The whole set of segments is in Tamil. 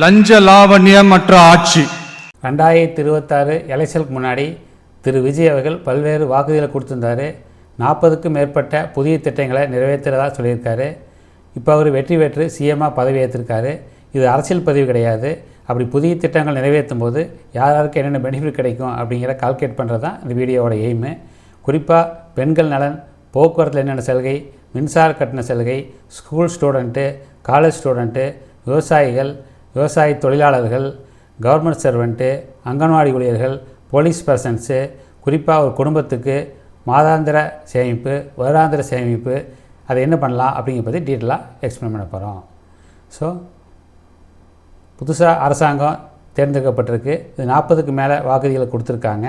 லஞ்ச லாவண்யமற்ற ஆட்சி. 2026 எலெக்ஷனுக்கு முன்னாடி திரு விஜய் அவர்கள் பல்வேறு வாக்குறுதிகளை கொடுத்துருந்தார். 40க்கும் மேற்பட்ட புதிய திட்டங்களை நிறைவேற்றுறதா சொல்லியிருக்காரு. இப்போ அவர் வெற்றி பெற்று சிஎம்மாக பதவி ஏற்றிருக்காரு. இது அரசியல் பதிவு கிடையாது. அப்படி புதிய திட்டங்கள் நிறைவேற்றும் போது யாருக்கு என்னென்ன பெனிஃபிட் கிடைக்கும் அப்படிங்கிற கால்குலேட் பண்ணுறது தான் இந்த வீடியோவோட எய்மு. குறிப்பாக பெண்கள் நலன், போக்குவரத்தில் என்னென்ன சலுகை, மின்சார கட்டண சலுகை, ஸ்கூல் ஸ்டூடெண்ட்டு, காலேஜ் ஸ்டூடெண்ட்டு, விவசாயிகள், விவசாய தொழிலாளர்கள், கவர்மெண்ட் சர்வெண்ட்டு, அங்கன்வாடி ஊழியர்கள், போலீஸ் பர்சன்ஸு, குறிப்பாக ஒரு குடும்பத்துக்கு மாதாந்திர சேமிப்பு, வருடாந்திர சேமிப்பு, அதை என்ன பண்ணலாம் அப்படிங்கிற பற்றி டீட்டெயிலாக எக்ஸ்பிளைன் பண்ண போகிறோம். ஸோ புதுசாக அரசாங்கம் தேர்ந்தெடுக்கப்பட்டிருக்கு. இது 40க்கு மேலே வாக்குறுதிகளை கொடுத்துருக்காங்க.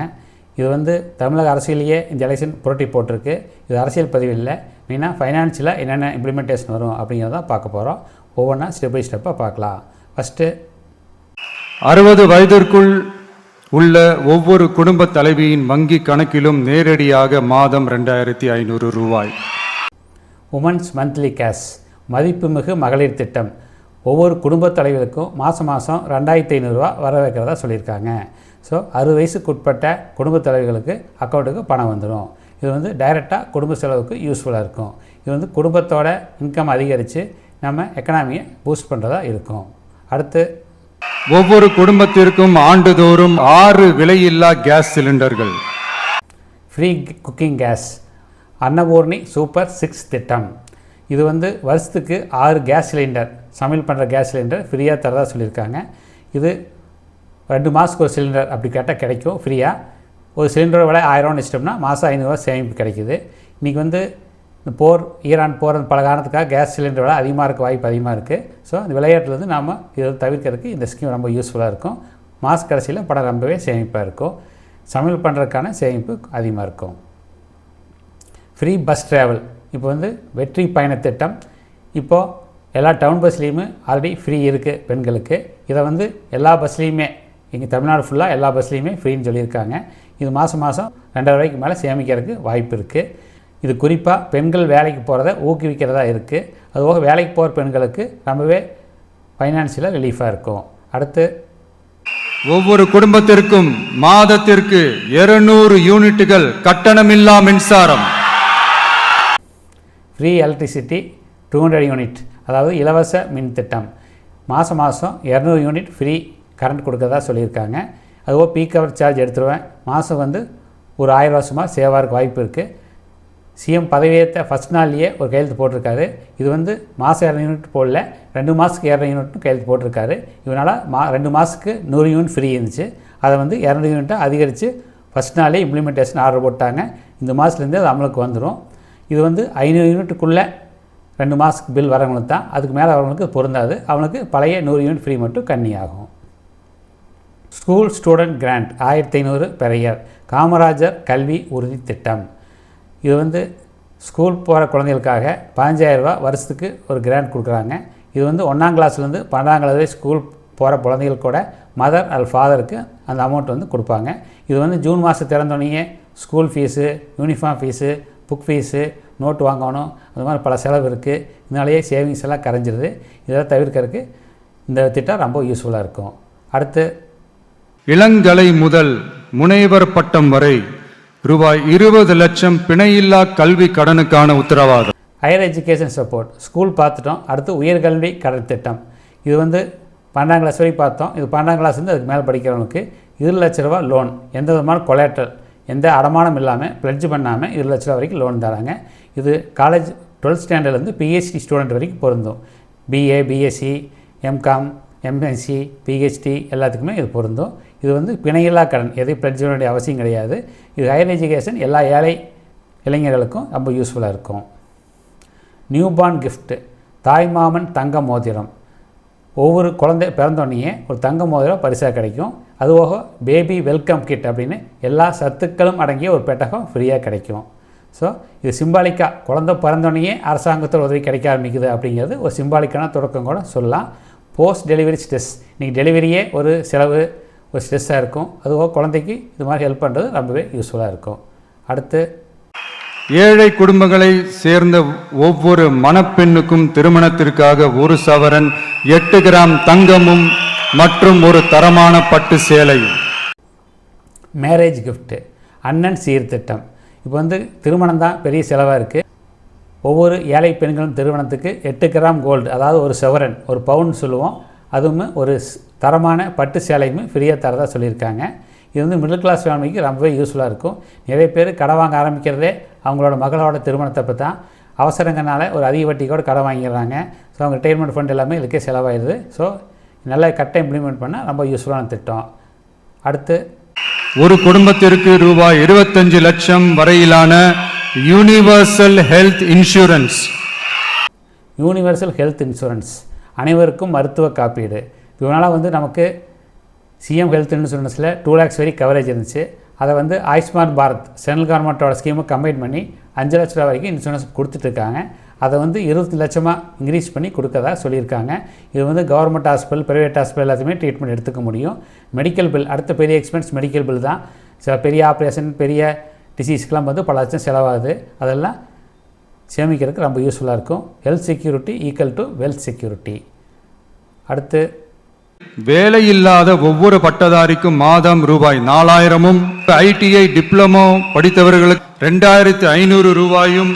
இது தமிழக அரசியலையே இந்த எலெக்ஷன் புரட்டி போட்டிருக்கு. இது அரசியல் பதிவு இல்லை. மெயினாக ஃபைனான்ஷியலாக என்னென்ன இம்ப்ளிமெண்டேஷன் வரும் அப்படிங்கிறத பார்க்க போகிறோம். ஒவ்வொன்றா ஸ்டெப் பை ஸ்டெப்பாக பார்க்கலாம். ஃபஸ்ட்டு 60 வயதிற்குள் உள்ள ஒவ்வொரு குடும்ப தலைவியின் வங்கி கணக்கிலும் நேரடியாக மாதம் 2500 ரூபாய். உமன்ஸ் மந்த்லி கேஷ் மதிப்புமிகு மகளிர் திட்டம். ஒவ்வொரு குடும்ப தலைவருக்கும் மாதம் 2500 ரூபா வர வைக்கிறதா சொல்லியிருக்காங்க. ஸோ 60 வயசுக்கு உட்பட்ட குடும்ப தலைவர்களுக்கு அக்கௌண்ட்டுக்கு பணம் வந்துடும். இது டைரெக்டாக குடும்ப செலவுக்கு யூஸ்ஃபுல்லாக இருக்கும். இது குடும்பத்தோட இன்கம் அதிகரித்து நம்ம எக்கனாமியை பூஸ்ட் பண்ணுறதா இருக்கும். அடுத்து ஒவ்வொரு குடும்பத்திற்கும் ஆண்டுதோறும் 6 விலையில்லா கேஸ் சிலிண்டர்கள். Free cooking case Annapoorani super 6 திட்டம். இது வருஷத்துக்கு 6 கேஸ் சிலிண்டர், சமையல் பண்ணுற கேஸ் சிலிண்டர் ஃப்ரீயாக தரதா சொல்லியிருக்காங்க. இது 2 மாதத்துக்கு ஒரு சிலிண்டர் அப்படி கேட்டால் கிடைக்கும் ஃப்ரீயாக. ஒரு சிலிண்டரோட விலை 1000 வச்சிட்டோம்னா மாதம் 500 ரூபா சேமிப்பு கிடைக்குது. இன்றைக்கி இந்த ஈரான் போகிற பல காரணத்துக்காக கேஸ் சிலிண்டர் விலை அதிகமாக இருக்க வாய்ப்பு அதிகமாக இருக்குது. ஸோ இந்த விளையாட்டில் நாம் இதை தவிர்க்கிறதுக்கு இந்த ஸ்கீம் ரொம்ப யூஸ்ஃபுல்லாக இருக்கும். மாத கடைசியில் பணம் ரொம்பவே சேமிப்பாக இருக்கும். சமையல் பண்ணுறதுக்கான சேமிப்பு அதிகமாக இருக்கும். ஃப்ரீ பஸ் ட்ராவல் இப்போ வெற்றி பயண திட்டம். இப்போது எல்லா டவுன் பஸ்லேயுமே ஆல்ரெடி ஃப்ரீ இருக்குது பெண்களுக்கு. இதை எல்லா பஸ்லேயுமே இங்கே தமிழ்நாடு ஃபுல்லாக எல்லா பஸ்லேயுமே ஃப்ரீன்னு சொல்லியிருக்காங்க. இது மாதம் 2000 ரூபாய்க்கு மேலே சேமிக்கிறதுக்கு வாய்ப்பு இருக்குது. இது குறிப்பாக பெண்கள் வேலைக்கு போகிறத ஊக்குவிக்கிறதா இருக்குது. அதுபோக வேலைக்கு போகிற பெண்களுக்கு ரொம்பவே ஃபைனான்ஷியலாக ரிலீஃபாக இருக்கும். அடுத்து ஒவ்வொரு குடும்பத்திற்கும் மாதத்திற்கு 200 யூனிட்டுகள் கட்டணமில்லா மின்சாரம். ஃப்ரீ எலக்ட்ரிசிட்டி 200 யூனிட், அதாவது இலவச மின் திட்டம். மாதம் 200 யூனிட் ஃப்ரீ கரண்ட் கொடுக்கறதா சொல்லியிருக்காங்க. அதுபோல் பீக் ஹவர் சார்ஜ் எடுத்துருவேன். மாதம் ஒரு 1000 வருஷமாக சேவாருக்கு வாய்ப்பு இருக்குது. சிஎம் பதவியேற்ற ஃபஸ்ட் நாள்லேயே ஒரு கையெழுத்து போட்டிருக்காரு. இது மாதம் 200 யூனிட் போடல, 2 மாதத்துக்கு 200 யூனிட்னு கையெழுத்து போட்டிருக்காரு. இதனால் 2 மாதத்துக்கு 100 யூனிட் ஃப்ரீ இருந்துச்சு. அதை 200 யூனிட்டாக அதிகரித்து ஃபஸ்ட் நாளே இம்ப்ளிமெண்டேஷன் ஆர்டர் போட்டாங்க. இந்த மாதத்துலேருந்து அது அமலுக்கு வந்துடும். இது 500 யூனிட்டுக்குள்ளே 2 மாதத்துக்கு பில் வரவங்களுக்கு தான், அதுக்கு மேலே வரவங்களுக்கு பொருந்தாது. அவனுக்கு பழைய 100 யூனிட் ஃப்ரீ மட்டும் கன்னியாகும். School student grant 1500 per year. Kamarajar கல்வி உறுதி திட்டம். இது ஸ்கூல் போகிற குழந்தைகளுக்காக 15000 ரூபா வருஷத்துக்கு ஒரு கிராண்ட் கொடுக்குறாங்க. இது 1ஆம் கிளாஸ்லேருந்து 12ஆம் கிளாஸ் வரை ஸ்கூல் போகிற குழந்தைகள் கூட மதர் அல் ஃபாதருக்கு அந்த அமௌண்ட் கொடுப்பாங்க. இது ஜூன் மாதம் திறந்தோடனே school fees, uniform fees, book fees, note வாங்கணும், அது மாதிரி பல செலவு இருக்குது. இதனாலேயே சேவிங்ஸ் எல்லாம் கரைஞ்சிருது. இதெல்லாம் தவிர்க்கிறதுக்கு இந்த திட்டம் ரொம்ப யூஸ்ஃபுல்லாக இருக்கும். அடுத்து இளங்கலை முதல் முனைவர் பட்டம் வரை ரூபாய் 20 லட்சம் பிணையில்லா கல்வி கடனுக்கான உத்தரவாதம். ஹையர் எஜுகேஷன் சப்போர்ட் ஸ்கூல் பார்த்துட்டோம். அடுத்து உயர்கல்வி கடன் திட்டம். இது 12ஆம் கிளாஸ் வரை பார்த்தோம். இது 12ஆம் கிளாஸ்லேருந்து அதுக்கு மேலே படிக்கிறவங்களுக்கு 20 லட்ச ரூபா லோன், எந்த விதமான கொலேட்ரல், எந்த அடமானம் இல்லாமல் பிளட்ஜ் பண்ணாமல் 20 லட்ச ரூபா வரைக்கும் லோன் தராங்க. இது காலேஜ் 12th ஸ்டாண்டர்ட்லேருந்து பிஹெச்டி ஸ்டூடெண்ட் வரைக்கும் பொருந்தும். BA, BSc, MCom, MSc, PhD எல்லாத்துக்குமே இது பொருந்தும். இது பிணையில்லா கடன், எதையும் பிளட்ஜ் பண்ண வேண்டிய அவசியம் கிடையாது. இது ஹையர் எஜுகேஷன் எல்லா ஏழை இளைஞர்களுக்கும் ரொம்ப யூஸ்ஃபுல்லாக இருக்கும். நியூ பார்ன் கிஃப்ட்டு தாய்மாமன் தங்க மோதிரம். ஒவ்வொரு குழந்தை பிறந்தோடனே ஒரு தங்க மோதிரம் பரிசாக கிடைக்கும். அதுபோக பேபி வெல்கம் கிட் அப்படின்னு எல்லா சத்துக்களும் அடங்கிய ஒரு பெட்டகம் ஃப்ரீயாக கிடைக்கும். ஸோ இது சிம்பாலிக்காக குழந்தை பிறந்தோடனே அரசாங்கத்தோட உதவி கிடைக்க ஆரம்பிக்குது அப்படிங்கிறது ஒரு சிம்பாலிக்கான தொடக்கம் கூட சொல்லலாம். போஸ்ட் டெலிவரி ஸ்ட்ரெஸ், இன்றைக்கி டெலிவரியே ஒரு செலவு, ஒரு ஸ்ட்ரெஸ்ஸாக இருக்கும். அதுபோக குழந்தைக்கு இது மாதிரி ஹெல்ப் பண்ணுறது ரொம்பவே யூஸ்ஃபுல்லாக இருக்கும். அடுத்து ஏழை குடும்பங்களை சேர்ந்த ஒவ்வொரு மணப்பெண்ணுக்கும் திருமணத்திற்காக 1 சவரன் 8 கிராம் தங்கமும் மற்றும் ஒரு தரமான பட்டு சேலை. மேரேஜ் கிஃப்ட்டு, அண்ணன் சீர்திட்டம். இப்போ வந்து திருமணம் தான் பெரிய செலவாக இருக்குது. ஒவ்வொரு ஏழை பெண்களும் திருமணத்துக்கு 8 கிராம் கோல்டு, அதாவது ஒரு செவரன், ஒரு பவுன் சொல்லுவோம், அதுவும் ஒரு தரமான பட்டு சேலையுமே ஃப்ரீயாக தரதாக சொல்லியிருக்காங்க. இது வந்து மிடில் கிளாஸ் ஃபேமிலிக்கு ரொம்பவே யூஸ்ஃபுல்லாக இருக்கும். நிறைய பேர் கடை வாங்க ஆரம்பிக்கிறதே அவங்களோட மகளோட திருமணத்தப்போ தான். அவசரங்கனால ஒரு அதிக வட்டிக்கோடு கடை வாங்கிடுறாங்க. ஸோ அவங்க ரிட்டைர்மெண்ட் ஃபண்ட் எல்லாமே இதுக்கே செலவாயிடுது. ஸோ நல்லா கரெக்டாக இம்ப்ளிமெண்ட் பண்ணால் ரொம்ப யூஸ்ஃபுல்லான திட்டம். அடுத்து, ஒரு குடும்பத்திற்கு ரூபாய் 25 லட்சம் வரையிலான universal health insurance. Universal health insurance, அனைவருக்கும் மருத்துவ காப்பீடு. இவனால் வந்து நமக்கு சிஎம் ஹெல்த் இன்சூரன்ஸில் 2 lakhs வரை கவரேஜ் இருந்துச்சு. அதை வந்து ஆயுஷ்மான் பாரத் சென்ட்ரல் கவர்மெண்ட்டோட ஸ்கீமை கம்பைன் பண்ணி 5 லட்ச ரூபா வரைக்கும் இன்சூரன்ஸ் கொடுத்துட்ருக்காங்க. அதை வந்து 20 லட்சமாக இன்க்ரீஸ் பண்ணி கொடுக்கறதா சொல்லியிருக்காங்க. இது வந்து கவர்மெண்ட் ஹாஸ்பிட்டல், ப்ரைவேட் ஹாஸ்பிட்டல் எல்லாத்தையுமே ட்ரீட்மெண்ட் எடுத்துக்க முடியும். மெடிக்கல் பில், அடுத்த பெரிய எக்ஸ்பென்ஸ் மெடிக்கல் பில் தான். சில பெரிய ஆப்ரேஷன், பெரிய டிசீஸ்க்கெலாம் வந்து பல லட்சம் செலவாகுது. அதெல்லாம் சேமிக்கிறதுக்கு ரொம்ப யூஸ்ஃபுல்லாக இருக்கும். Health security equal to wealth security. அடுத்து, வேலையில்லாத ஒவ்வொரு பட்டதாரிக்கும் மாதம் ரூபாய் 4000-உம், ஐடிஐ டிப்ளமோ படித்தவர்களுக்கு 2500 ரூபாயும்.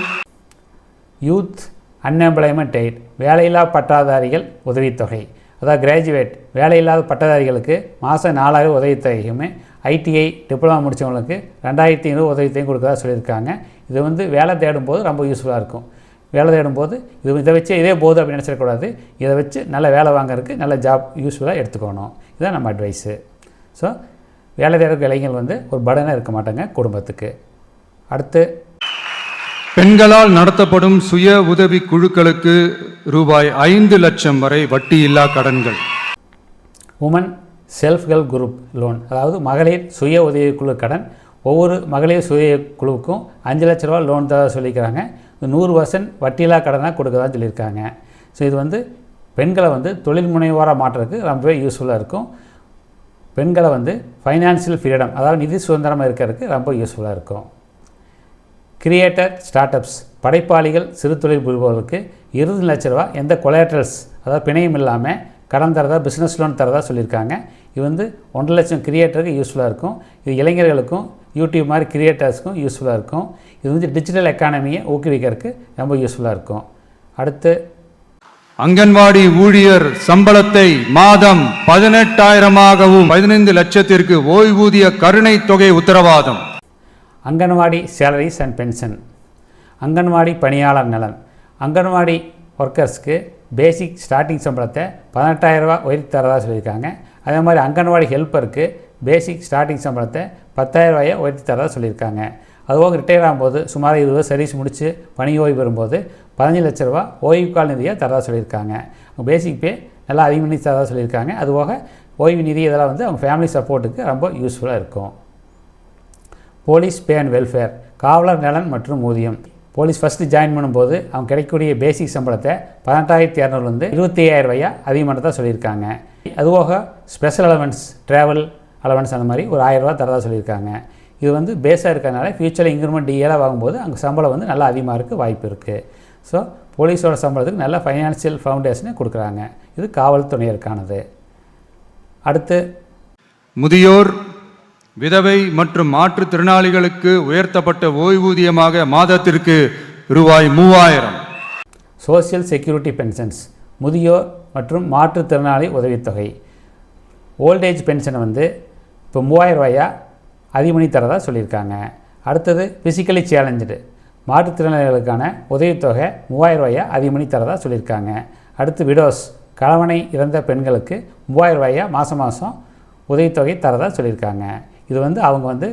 யூத் அன்எம்ப்ளாய்மெண்ட் எய்ட், வேலையில்லா பட்டதாரிகள் உதவித்தொகை, அதாவது கிராஜுவேட் வேலையில்லாத பட்டதாரிகளுக்கு மாதம் 4000 உதவித்தொகையுமே, ஐடிஐ டிப்ளமா முடித்தவங்களுக்கு 2500 உதவித்தொகையும் கொடுக்குறதா சொல்லியிருக்காங்க. இது வந்து வேலை தேடும்போது ரொம்ப யூஸ்ஃபுல்லாக இருக்கும். வேலை தேடும்போது இதை வச்சு இதே போது அப்படின்னு நினச்சிடக்கூடாது. இதை வச்சு நல்ல வேலை வாங்குறதுக்கு நல்ல ஜாப் யூஸ்ஃபுல்லாக எடுத்துக்கணும். இதுதான் நம்ம அட்வைஸு. ஸோ வேலை தேடுற இளைஞர்கள் வந்து ஒரு பர்டனாக இருக்க மாட்டாங்க குடும்பத்துக்கு. அடுத்து, பெண்களால் நடத்தப்படும் சுய உதவி குழுக்களுக்கு ரூபாய் 5 லட்சம் வரை வட்டியில்லா கடன்கள். Women self help group loan, அதாவது மகளிர் சுய உதவிக்குழு கடன். ஒவ்வொரு மகளிர் சுய குழுவுக்கும் 5 லட்ச ரூபா லோன் தர சொல்லியிருக்கிறாங்க. 100% வட்டியில்லா கடனாக கொடுக்கதான் சொல்லியிருக்காங்க. ஸோ இது வந்து பெண்களை வந்து தொழில் முனைவோராக மாற்றுறதுக்கு ரொம்பவே யூஸ்ஃபுல்லாக இருக்கும். பெண்களை வந்து ஃபைனான்சியல் ஃப்ரீடம், அதாவது நிதி சுதந்திரமாக இருக்கிறதுக்கு ரொம்ப யூஸ்ஃபுல்லாக இருக்கும். கிரியேட்டர் ஸ்டார்ட் அப்ஸ், படைப்பாளிகள் சிறு தொழில் புரிபவர்களுக்கு 20 லட்ச ரூபா எந்த கொலாட்ரல்ஸ், அதாவது பிணையும் இல்லாமல் கடன் தரதா, பிஸ்னஸ் லோன் தரதா சொல்லியிருக்காங்க. இது வந்து 1.5 லட்சம் கிரியேட்டருக்கு யூஸ்ஃபுல்லாக இருக்கும். இது இளைஞர்களுக்கும் யூடியூப் மாதிரி கிரியேட்டர்ஸ்க்கும் யூஸ்ஃபுல்லாக இருக்கும். இது வந்து டிஜிட்டல் எக்கானமியை ஊக்குவிக்கிறதுக்கு ரொம்ப யூஸ்ஃபுல்லாக இருக்கும். அடுத்து, அங்கன்வாடி ஊழியர் சம்பளத்தை மாதம் 18,000ஆகவும் 15 லட்சத்திற்கு ஓய்வூதிய கருணை தொகை உத்தரவாதம். Anganwadi salaries and pension, anganwadi பணியாளர் நலன். அங்கன்வாடி ஒர்க்கர்ஸ்க்கு பேசிக் ஸ்டார்டிங் சம்பளத்தை 18,000 ரூபா உயர்த்தி தரதா சொல்லியிருக்காங்க. அதே மாதிரி அங்கன்வாடி ஹெல்ப்பருக்கு பேசிக் ஸ்டார்டிங் சம்பளத்தை 10,000 ரூபாயை உயர்த்தி தரதா சொல்லியிருக்காங்க. அதுபோக ரிட்டையர் ஆகும்போது சுமார் 20 வருஷம் சர்வீஸ் முடித்து பணி ஓய்வு பெறும்போது 15 லட்ச ரூபா ஓய்வு கால நிதியாக தரதா சொல்லியிருக்காங்க. பேசிக் பே நல்லா அதிகம் பண்ணி தரதா சொல்லியிருக்காங்க. அதுபோக ஓய்வு நிதி இதெல்லாம் வந்து அவங்க ஃபேமிலி சப்போர்ட்டுக்கு ரொம்ப யூஸ்ஃபுல்லாக இருக்கும். போலீஸ் பே அண்ட் வெல்ஃபேர், காவலர் நலன் மற்றும் ஊதியம். போலீஸ் ஃபஸ்ட்டு ஜாயின் பண்ணும்போது அவங்க கிடைக்கக்கூடிய பேசிக் சம்பளத்தை 18,200 25,000 ரூபாயா அதிகமானதாக சொல்லியிருக்காங்க. அதுபோக ஸ்பெஷல் அலவன்ஸ், ட்ராவல் அலவன்ஸ் அந்த மாதிரி ஒரு 1000 ரூபா தரதாக சொல்லியிருக்காங்க. இது வந்து பேஸாக இருக்கிறதுனால ஃப்யூச்சரில் இன்க்ரிமெண்ட் டிஏலாம் வாங்கும்போது அங்கே சம்பளம் வந்து நல்லா அதிகமாக இருக்க வாய்ப்பு இருக்குது. ஸோ போலீஸோட சம்பளத்துக்கு நல்ல ஃபைனான்சியல் ஃபவுண்டேஷனை கொடுக்குறாங்க. இது காவல்துறையினருக்கானது. அடுத்து, முதியோர், விதவை மற்றும் மாற்றுத்திறனாளிகளுக்கு உயர்த்தப்பட்ட ஓய்வூதியமாக மாதத்திற்கு ரூபாய் 3000. சோசியல் செக்யூரிட்டி பென்ஷன்ஸ், முதியோர் மற்றும் மாற்றுத்திறனாளி உதவித்தொகை. ஓல்டேஜ் பென்ஷனை வந்து இப்போ 3000 ரூபாயா அதிகமணி தரதா சொல்லியிருக்காங்க. அடுத்தது, ஃபிசிக்கலி சேலஞ்சடு மாற்றுத்திறனாளிகளுக்கான உதவித்தொகை 3000 ரூபாயா அதிகமணி தரதா சொல்லியிருக்காங்க. அடுத்து, விடோஸ் கணவனை இறந்த பெண்களுக்கு 3000 ரூபாயா மாதம் மாதம் உதவித்தொகை தரதா சொல்லியிருக்காங்க. இது வந்து அவங்க வந்து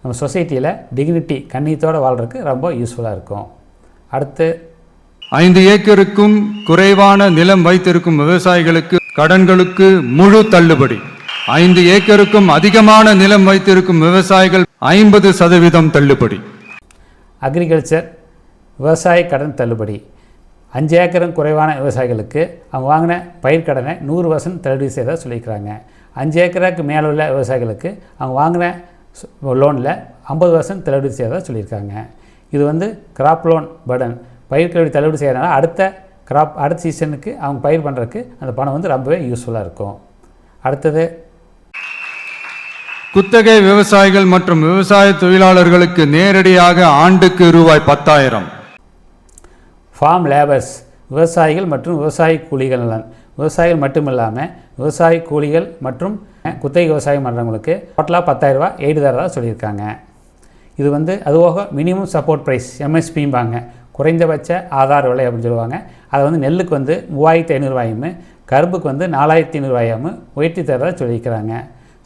நம்ம சொசைட்டியில் டிக்னிட்டி கண்ணியத்தோடு வாழ்கிறதுக்கு ரொம்ப யூஸ்ஃபுல்லாக இருக்கும். அடுத்து, 5 ஏக்கருக்கும் குறைவான நிலம் வைத்திருக்கும் விவசாயிகளுக்கு கடன்களுக்கு முழு தள்ளுபடி. 5 ஏக்கருக்கும் அதிகமான நிலம் வைத்திருக்கும் விவசாயிகள் 50% தள்ளுபடி. அக்ரிகல்ச்சர் விவசாய கடன் தள்ளுபடி. 5 ஏக்கரும் குறைவான விவசாயிகளுக்கு அவங்க வாங்கின பயிர்க்கடனை 100% தள்ளுபடி செய்ததாக சொல்லியிருக்கிறாங்க. 5 ஏக்கருக்கு மேலே உள்ள விவசாயிகளுக்கு அவங்க வாங்கின லோனில் 50% தள்ளுபடி செய்ததாக சொல்லியிருக்காங்க. இது வந்து கிராப் லோன் பர்டன், பயிர்க்கல்வி தள்ளுபடி செய்கிறதுனால அடுத்த சீசனுக்கு அவங்க பயிர் பண்ணுறதுக்கு அந்த பணம் வந்து ரொம்பவே யூஸ்ஃபுல்லாக இருக்கும். அடுத்தது குத்தகை விவசாயிகள் மற்றும் விவசாய தொழிலாளர்களுக்கு நேரடியாக ஆண்டுக்கு ரூபாய் 10,000. ஃபார்ம் லேபர்ஸ் விவசாயிகள் மற்றும் விவசாய கூலிகள் நலன். விவசாயிகள் மட்டும் இல்லாமல் விவசாய கூலிகள் மற்றும் குத்தகை விவசாயம் பண்ணுறவங்களுக்கு டோட்டலாக 10,000 ரூபா எய்டு தரதாக சொல்லியிருக்காங்க. இது வந்து அதுபோக மினிமம் சப்போர்ட் ப்ரைஸ் எம்எஸ்பிம்பாங்க, குறைந்தபட்ச ஆதார விலை அப்படின்னு சொல்லுவாங்க. அதை வந்து நெல்லுக்கு வந்து 3,500 ரூபாயும் கரும்புக்கு வந்து 4,500 ரூபாயும் உயர்த்தி தரதாக சொல்லியிருக்கிறாங்க.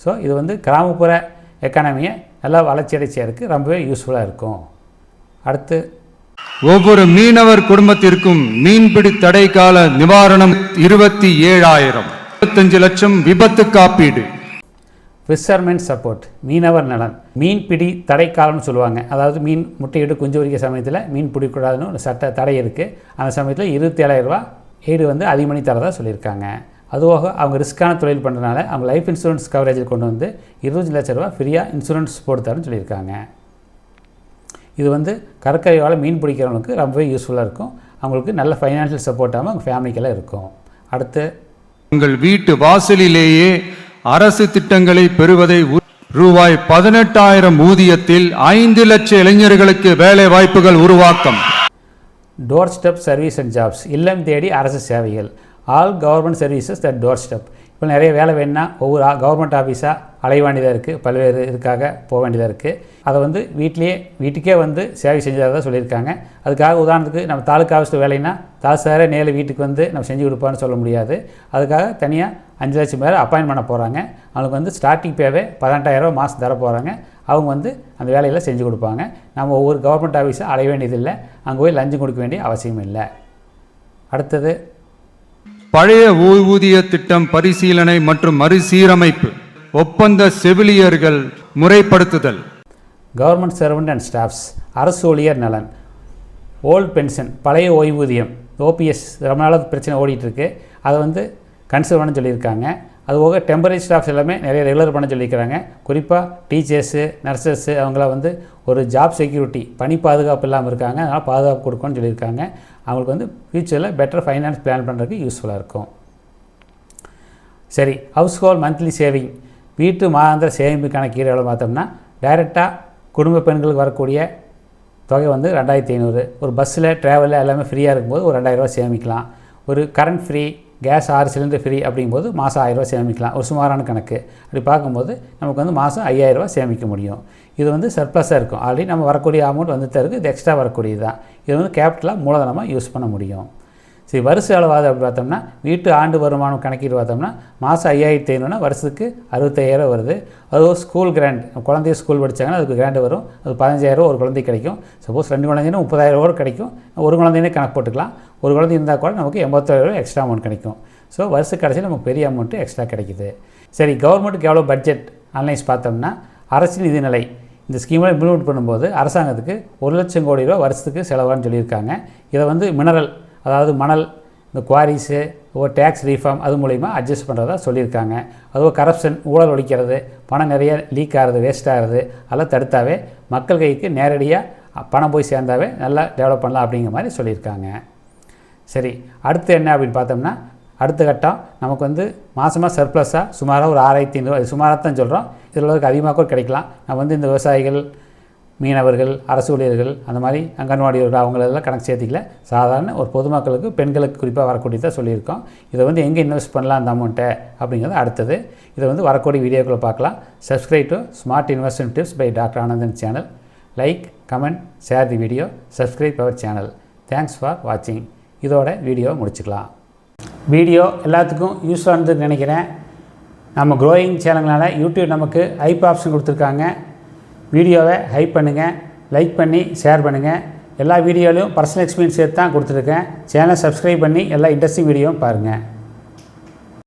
ஸோ இது வந்து கிராமப்புற எக்கானமியை நல்லா வளர்ச்சி அடைச்சியாக ரொம்பவே யூஸ்ஃபுல்லாக இருக்கும். அடுத்து ஒவ்வொரு மீனவர் குடும்பத்திற்கும் மீன்பிடி தடை கால நிவாரணம் 27,000. 25 லட்சம் விபத்து காப்பீடு. ஃபிஷர்மென் சப்போர்ட் மீனவர் நலன். மீன்பிடி தடை காலம்னு சொல்லுவாங்க. அதாவது மீன் முட்டையிட்டு குஞ்சு பொரிக்கிற சமயத்தில் மீன் பிடிக்கூடாதுன்னு ஒரு சட்ட தடை இருக்குது. அந்த சமயத்தில் 27,000 ரூபா எய்டு வந்து அதிகமணி தரதாக சொல்லியிருக்காங்க. அதுபோக அவங்க ரிஸ்க்கான தொழில் பண்ணுறதுனால அவங்க லைஃப் இன்சூரன்ஸ் கவரேஜில் கொண்டு வந்து 25 லட்ச ரூபா ஃப்ரீயாக இன்சூரன்ஸ் போட்டு தரேன்னு சொல்லியிருக்காங்க. இது வந்து கடற்கரையால் மீன் பிடிக்கிறவங்களுக்கு ரொம்பவே யூஸ்ஃபுல்லாக இருக்கும். அவங்களுக்கு நல்ல ஃபைனான்ஷியல் சப்போர்ட்டாகவும் அவங்க ஃபேமிலிக்கெல்லாம் இருக்கும். அடுத்து உங்கள் வீட்டு வாசலிலேயே அரசு திட்டங்களை பெறுவதை ரூபாய் 18,000 ஊதியத்தில் 5 லட்சம் இளைஞர்களுக்கு வேலை வாய்ப்புகள் உருவாக்கம். Door step service and jobs இல்லம் தேடி அரசு சேவைகள். All government services that door step. இப்போ நிறைய வேலை வேணுன்னா ஒவ்வொரு கவர்மெண்ட் ஆஃபீஸாக அலைய வேண்டியதாக இருக்குது, பல்வேறு இதுக்காக போக வேண்டியதாக இருக்குது. அதை வந்து வீட்டுக்கே வந்து சேவை செஞ்சதாக சொல்லியிருக்காங்க. அதுக்காக உதாரணத்துக்கு நம்ம தாலுக்கா ஆஃபீஸில் வேலைன்னா தாசாரே நேரில் வீட்டுக்கு வந்து நம்ம செஞ்சு கொடுப்பான்னு சொல்ல முடியாது. அதுக்காக தனியாக 5 லட்சம் பேர் அப்பாயின் பண்ண போகிறாங்க. அவங்களுக்கு வந்து ஸ்டார்டிங் பேவே 18,000 ரூபா மாதம் தர போகிறாங்க. அவங்க வந்து அந்த வேலையெல்லாம் செஞ்சு கொடுப்பாங்க. நம்ம ஒவ்வொரு கவர்மெண்ட் ஆஃபீஸை அலைய வேண்டியதில்லை, அங்கே போய் லஞ்சம் கொடுக்க வேண்டிய அவசியம் இல்லை. அடுத்தது பழைய ஓய்வூதிய திட்டம் பரிசீலனை மற்றும் மறுசீரமைப்பு. ஒப்பந்த செவிலியர்கள் முறைப்படுத்துதல். கவர்மெண்ட் சர்வெண்ட் அண்ட் ஸ்டாஃப்ஸ் அரசு ஊழியர் நலன். ஓல்டு பென்ஷன் பழைய ஓய்வூதியம் ஓபிஎஸ் ரொம்ப நாளாக பிரச்சனை ஓடிட்டுருக்கு. அதை வந்து கன்சிடர் பண்ண சொல்லியிருக்காங்க. அதுபோக டெம்பரரி ஸ்டாஃப்ஸ் எல்லாமே நிறைய ரெகுலர் பண்ண சொல்லியிருக்கிறாங்க. குறிப்பாக டீச்சர்ஸு நர்சஸ்ஸு அவங்கள வந்து ஒரு ஜாப் செக்யூரிட்டி பணி பாதுகாப்பு இல்லாமல் இருக்காங்க, அதனால் பாதுகாப்பு கொடுக்கணும்னு சொல்லியிருக்காங்க. அவங்களுக்கு வந்து ஃப்யூச்சரில் பெட்டர் ஃபைனான்ஸ் பிளான் பண்ணுறதுக்கு யூஸ்ஃபுல்லாக இருக்கும். சரி, ஹவுஸ் ஹோல்ட் மந்த்லி சேவிங் வீட்டு மாதாந்திர சேமிப்பு கணக்கீடு எவ்வளோ பார்த்தோம்னா டைரெக்டாக குடும்ப பெண்களுக்கு வரக்கூடிய தொகை வந்து 2,500. ஒரு பஸ்ஸில் ட்ராவலில் எல்லாமே ஃப்ரீயாக இருக்கும்போது ஒரு 2,000 ரூபா சேமிக்கலாம். ஒரு current free gas 6 cylinder free அப்படிங்கும்போது மாதம் 1,000 ரூபா சேமிக்கலாம். ஒரு சுமாரான கணக்கு. அப்படி பார்க்கும்போது நமக்கு வந்து மாதம் 5,000 ரூபா சேமிக்க முடியும். இது வந்து சர்ப்ளஸாக இருக்கும். ஆல்ரெடி நம்ம வரக்கூடிய அமௌண்ட் வந்து தருக்கு, இது எக்ஸ்ட்ரா வரக்கூடியது தான். இது வந்து கேபிட்டலாக மூலதனமாக யூஸ் பண்ண முடியும். சரி, வருஷ அளவாது அப்படி பார்த்தோம்னா வீட்டு ஆண்டு வருமானம் கணக்கீடு பார்த்தோம்னா மாதம் 5,500னா வருஷத்துக்கு 65,000 வருது. அதுவும் ஸ்கூல் கிராண்ட், குழந்தைய ஸ்கூல் படித்தாங்கன்னா அதுக்கு கிராண்டு வரும். அது 15,000 ஒரு குழந்தைக்கு கிடைக்கும். சப்போஸ் 2 குழந்தைன்னா 30,000 கிடைக்கும். ஒரு குழந்தைனே கணக்கு போட்டுக்கலாம். ஒரு குழந்தை இருந்தால் கூட நமக்கு 81,000 எக்ஸ்ட்ரா அமௌண்ட் கிடைக்கும். ஸோ வருஷ கடைசியில் நமக்கு பெரிய அமௌண்ட்டு எக்ஸ்ட்ரா கிடைக்குது. சரி, கவர்மெண்ட்டுக்கு எவ்வளோ பட்ஜெட் அனலைஸ் பார்த்தோம்னா அரசு நிதிநிலை இந்த ஸ்கீமில் இம்ப்ளிமெண்ட் பண்ணும்போது அரசாங்கத்துக்கு 1 லட்சம் கோடி ரூபா வருஷத்துக்கு செலவான்னு சொல்லியிருக்காங்க. இதை வந்து மினரல், அதாவது மணல், இந்த குவாரிஸு, ஒரு டேக்ஸ் ரீஃபார்ம் அது மூலிமா அட்ஜஸ்ட் பண்ணுறதா சொல்லியிருக்காங்க. அதுவும் கரப்ஷன், ஊழல் ஒழிக்கிறது, பணம் நிறைய லீக் ஆகிறது, வேஸ்ட் ஆகிறது அதெல்லாம் தடுத்தாவே மக்கள் கைக்கு நேரடியாக பணம் போய் சேர்ந்தாவே நல்லா டெவலப் பண்ணலாம் அப்படிங்கிற மாதிரி சொல்லியிருக்காங்க. சரி, அடுத்து என்ன அப்படின்னு பார்த்தோம்னா அடுத்த கட்டம் நமக்கு வந்து மாதமாக சர்ப்ளஸாக சுமாராக ஒரு 6,500 ரூபா, சுமாராக தான் சொல்கிறோம், இதில் அதிகமாக கூட கிடைக்கலாம். நம்ம வந்து இந்த விவசாயிகள், மீனவர்கள், அரசு ஊழியர்கள், அந்த மாதிரி அங்கன்வாடியர்கள் அவங்களெல்லாம் கணக்கு சேர்த்திக்கல. சாதாரண ஒரு பொதுமக்களுக்கு, பெண்களுக்கு குறிப்பாக வரக்கூடியதாக சொல்லியிருக்கோம். இதை வந்து எங்கே இன்வெஸ்ட் பண்ணலாம் அந்த அமௌண்ட்டை அப்படிங்கிறது அடுத்தது. இதை வந்து வரக்கூடிய வீடியோக்களை பார்க்கலாம். Subscribe to smart investment tips by doctor Anandan channel. Like, comment, share the video, subscribe our channel. Thanks for வாட்சிங். இதோட வீடியோ முடிச்சுக்கலாம். வீடியோ எல்லாத்துக்கும் யூஸ்ஃபுல்லாக இருந்ததுன்னு நினைக்கிறேன். நம்ம க்ரோயிங் சேனல்னால யூடியூப் நமக்கு ஹைப் ஆப்ஷன் கொடுத்துருக்காங்க. வீடியோவை ஹைப் பண்ணுங்கள், லைக் பண்ணி ஷேர் பண்ணுங்கள். எல்லா வீடியோலையும் பர்சனல் எக்ஸ்பீரியன்ஸ் சேர்த்து தான் கொடுத்துருக்கேன். சேனலை சப்ஸ்கிரைப் பண்ணி எல்லா இன்ட்ரெஸ்டிங் வீடியோவும் பாருங்கள்.